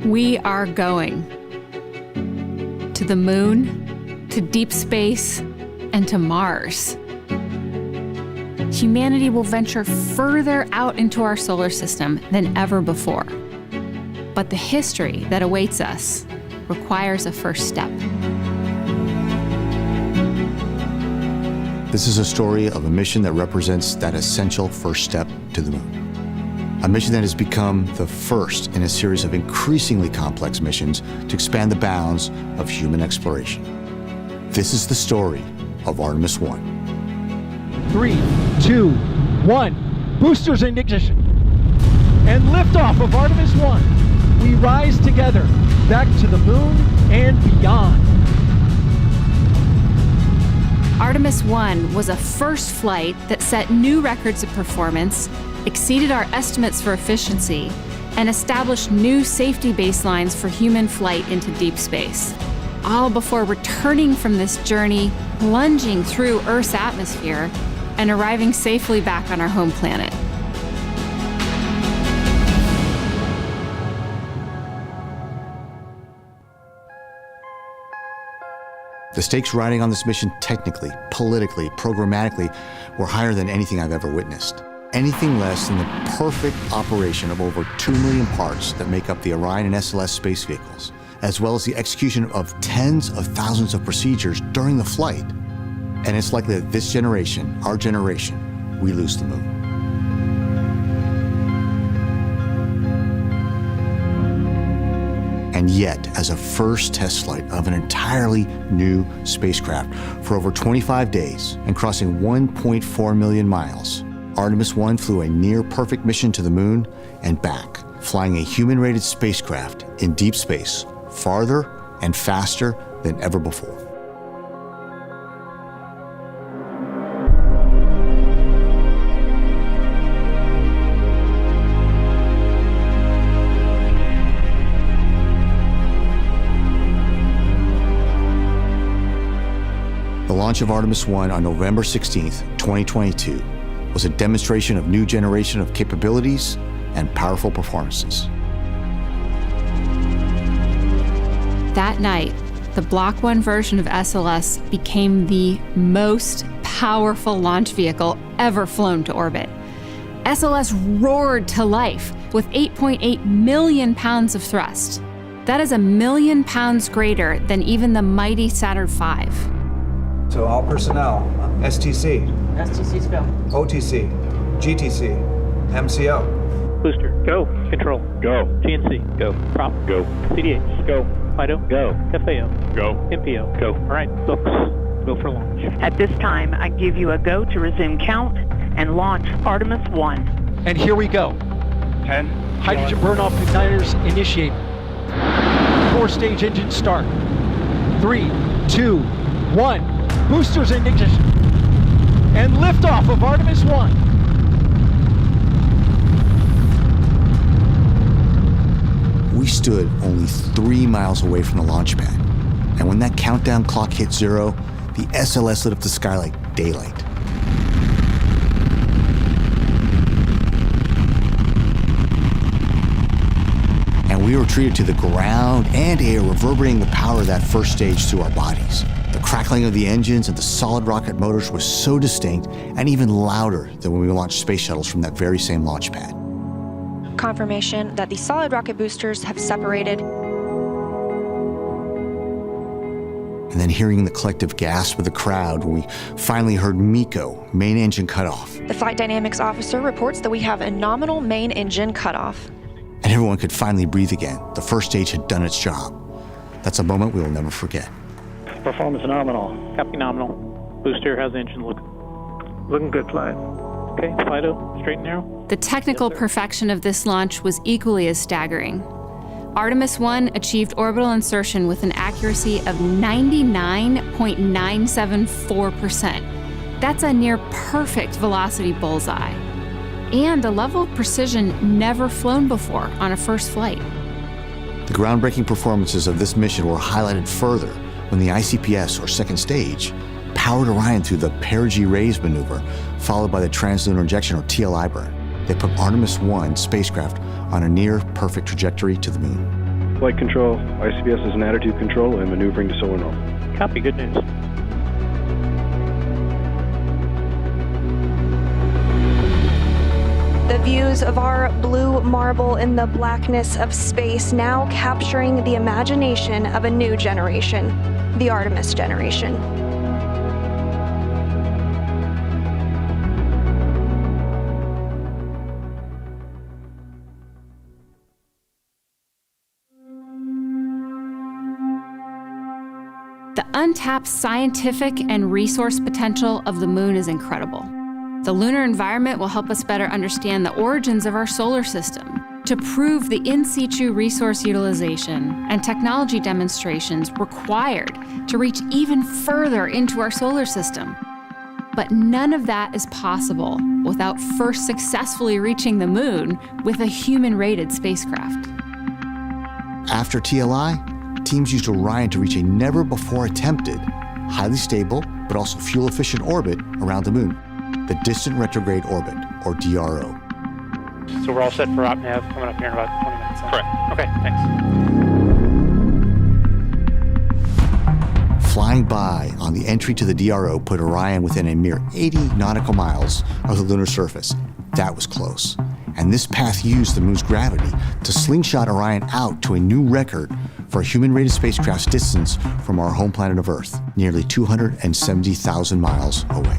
We are going to the moon, to deep space, and to Mars. Humanity will venture further out into our solar system than ever before. But the history that awaits us requires a first step. This is a story of a mission that represents that essential first step to the moon. A mission that has become the first in a series of increasingly complex missions to expand the bounds of human exploration. This is the story of Artemis I. 3, 2, 1. Boosters in ignition. And liftoff of Artemis I. We rise together back to the moon and beyond. Artemis I was a first flight that set new records of performance, exceeded our estimates for efficiency, and established new safety baselines for human flight into deep space. All before returning from this journey, plunging through Earth's atmosphere, and arriving safely back on our home planet. The stakes riding on this mission technically, politically, programmatically, were higher than anything I've ever witnessed. Anything less than the perfect operation of over 2 million parts that make up the Orion and SLS space vehicles, as well as the execution of tens of thousands of procedures during the flight. And it's likely that this generation, our generation, we lose the moon. And yet, as a first test flight of an entirely new spacecraft for over 25 days and crossing 1.4 million miles, Artemis I flew a near-perfect mission to the moon and back, flying a human-rated spacecraft in deep space farther and faster than ever before. The launch of Artemis I on November 16th, 2022, was a demonstration of new generation of capabilities and powerful performances. That night, the Block 1 version of SLS became the most powerful launch vehicle ever flown to orbit. SLS roared to life with 8.8 million pounds of thrust. That is 1 million pounds greater than even the mighty Saturn V. So all personnel, STC, STC's go. OTC, GTC, MCO. Booster, go. Control, go. GNC, go. Prop, go. CDH, go. FIDO, go. FAO, go. MPO, go. All right, folks, go for launch. At this time, I give you a go to resume count and launch Artemis I. And here we go. 10. Hydrogen burn-off igniters initiate. 4-stage engine start. 3, 2, 1. Boosters in ignition. And liftoff of Artemis I. We stood only 3 miles away from the launch pad, and when that countdown clock hit 0, the SLS lit up the sky like daylight. And we were treated to the ground and air, reverberating the power of that first stage through our bodies. The crackling of the engines and the solid rocket motors was so distinct and even louder than when we launched space shuttles from that very same launch pad. Confirmation that the solid rocket boosters have separated. And then hearing the collective gasp of the crowd when we finally heard MECO, main engine cutoff. The flight dynamics officer reports that we have a nominal main engine cutoff. And everyone could finally breathe again. The first stage had done its job. That's a moment we will never forget. Performance nominal. Copy nominal. Booster, how's the engine looking? Looking good, flying. Okay, FIDO, straight and narrow. The technical perfection of this launch was equally as staggering. Artemis I achieved orbital insertion with an accuracy of 99.974%. That's a near perfect velocity bullseye, and a level of precision never flown before on a first flight. The groundbreaking performances of this mission were highlighted further when the ICPS, or second stage, powered Orion through the perigee raise maneuver, followed by the translunar injection, or TLI burn. They put Artemis I spacecraft on a near-perfect trajectory to the moon. flight control. ICBS is in attitude control and maneuvering to solar normal. Copy, good news. The views of our blue marble in the blackness of space now capturing the imagination of a new generation, the Artemis generation. The untapped scientific and resource potential of the moon is incredible. The lunar environment will help us better understand the origins of our solar system, to prove the in situ resource utilization and technology demonstrations required to reach even further into our solar system. But none of that is possible without first successfully reaching the moon with a human-rated spacecraft. After TLI, teams used Orion to reach a never-before-attempted, highly stable, but also fuel-efficient orbit around the moon, the Distant Retrograde Orbit, or DRO. So we're all set for OpNav coming up here in about 20 minutes. Correct. Okay, thanks. Flying by on the entry to the DRO put Orion within a mere 80 nautical miles of the lunar surface. That was close. And this path used the moon's gravity to slingshot Orion out to a new record for a human-rated spacecraft's distance from our home planet of Earth, nearly 270,000 miles away.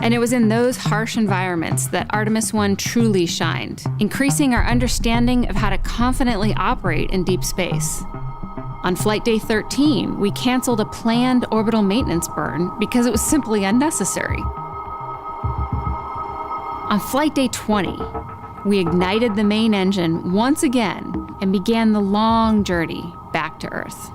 And it was in those harsh environments that Artemis I truly shined, increasing our understanding of how to confidently operate in deep space. On flight day 13, we canceled a planned orbital maintenance burn because it was simply unnecessary. On flight day 20, we ignited the main engine once again and began the long journey back to Earth.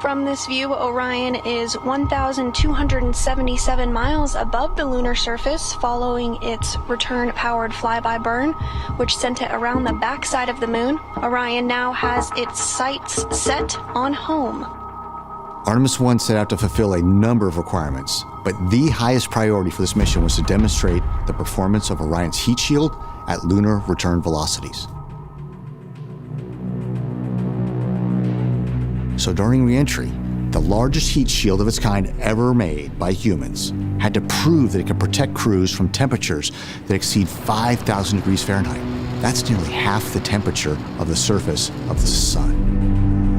From this view, Orion is 1,277 miles above the lunar surface following its return-powered flyby burn, which sent it around the backside of the moon. Orion now has its sights set on home. Artemis I set out to fulfill a number of requirements, but the highest priority for this mission was to demonstrate the performance of Orion's heat shield at lunar return velocities. So during re-entry, the largest heat shield of its kind ever made by humans had to prove that it could protect crews from temperatures that exceed 5,000 degrees Fahrenheit. That's nearly half the temperature of the surface of the sun.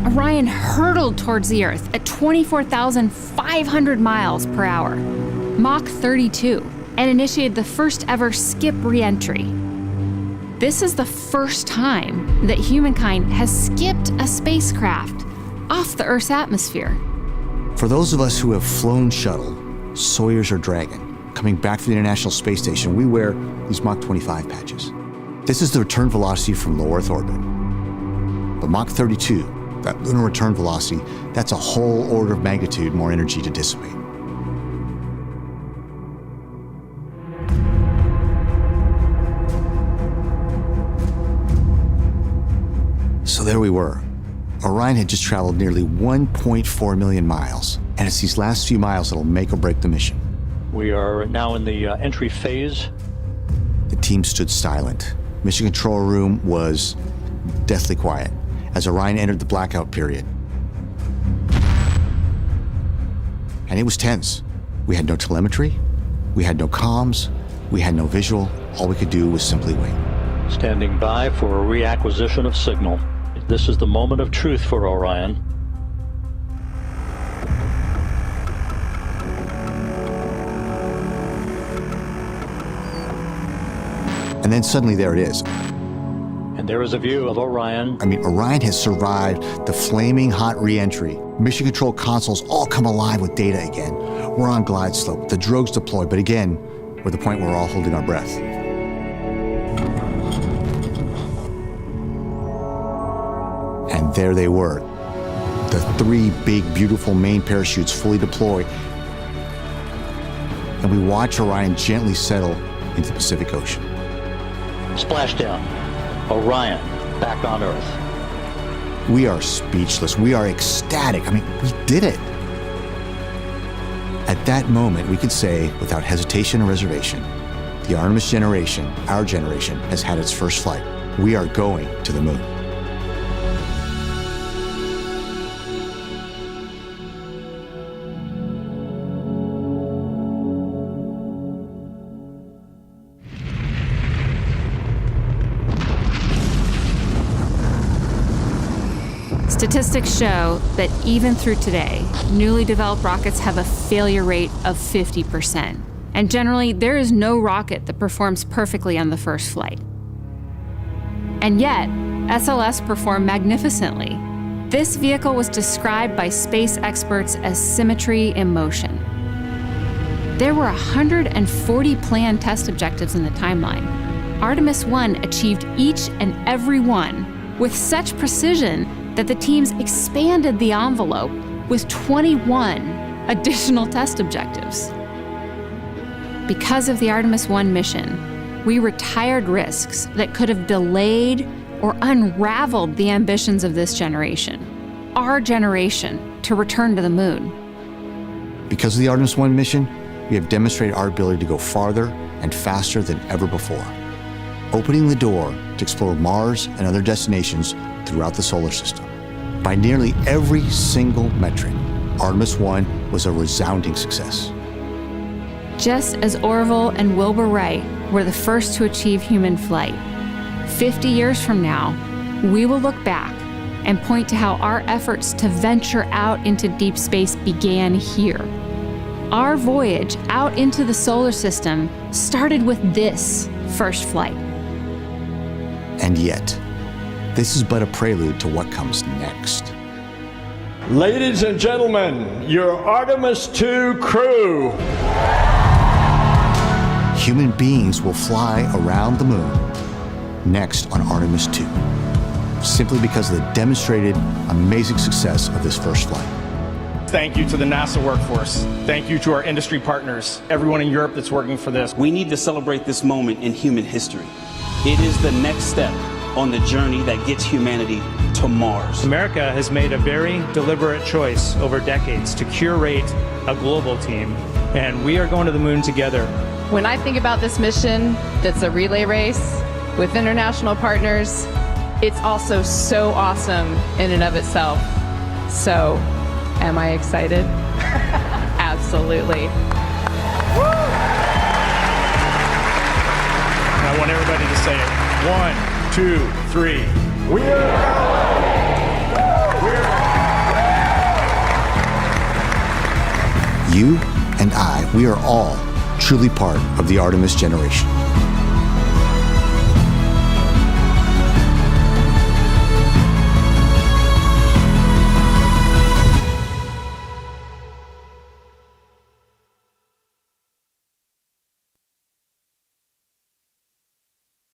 Orion hurtled towards the Earth at 24,500 miles per hour, Mach 32, and initiated the first ever skip re-entry. This is the first time that humankind has skipped a spacecraft off the Earth's atmosphere. For those of us who have flown shuttle, Soyuz or Dragon, coming back from the International Space Station, we wear these Mach 25 patches. This is the return velocity from low Earth orbit. But Mach 32, that lunar return velocity, that's a whole order of magnitude more energy to dissipate. So there we were. Orion had just traveled nearly 1.4 million miles, and it's these last few miles that'll make or break the mission. We are now in the entry phase. The team stood silent. Mission control room was deathly quiet as Orion entered the blackout period. And it was tense. We had no telemetry, we had no comms, we had no visual. All we could do was simply wait. Standing by for a reacquisition of signal. This is the moment of truth for Orion. And then suddenly there it is. And there is a view of Orion. Orion has survived the flaming hot re-entry. Mission control consoles all come alive with data again. We're on glide slope, the drogue's deployed, but again, we're at the point where we're all holding our breath. And there they were, the three big, beautiful main parachutes fully deployed. And we watch Orion gently settle into the Pacific Ocean. Splashdown. Orion, back on Earth. We are speechless. We are ecstatic. We did it. At that moment, we could say, without hesitation or reservation, the Artemis generation, our generation, has had its first flight. We are going to the moon. Statistics show that even through today, newly developed rockets have a failure rate of 50%. And generally, there is no rocket that performs perfectly on the first flight. And yet, SLS performed magnificently. This vehicle was described by space experts as symmetry in motion. There were 140 planned test objectives in the timeline. Artemis I achieved each and every one with such precision that the teams expanded the envelope with 21 additional test objectives. Because of the Artemis I mission, we retired risks that could have delayed or unraveled the ambitions of this generation, our generation, to return to the moon. Because of the Artemis I mission, we have demonstrated our ability to go farther and faster than ever before, opening the door to explore Mars and other destinations throughout the solar system. By nearly every single metric, Artemis I was a resounding success. Just as Orville and Wilbur Wright were the first to achieve human flight, 50 years from now, we will look back and point to how our efforts to venture out into deep space began here. Our voyage out into the solar system started with this first flight. And yet, this is but a prelude to what comes next. Ladies and gentlemen, your Artemis II crew. Human beings will fly around the moon next on Artemis II, simply because of the demonstrated amazing success of this first flight. Thank you to the NASA workforce. Thank you to our industry partners, everyone in Europe that's working for this. We need to celebrate this moment in human history. It is the next step on the journey that gets humanity to Mars. America has made a very deliberate choice over decades to curate a global team, and we are going to the moon together. When I think about this mission that's a relay race with international partners, it's also so awesome in and of itself. So, am I excited? Absolutely. And I want everybody to say it. 1, 2, 3. You and I, we are all truly part of the Artemis generation.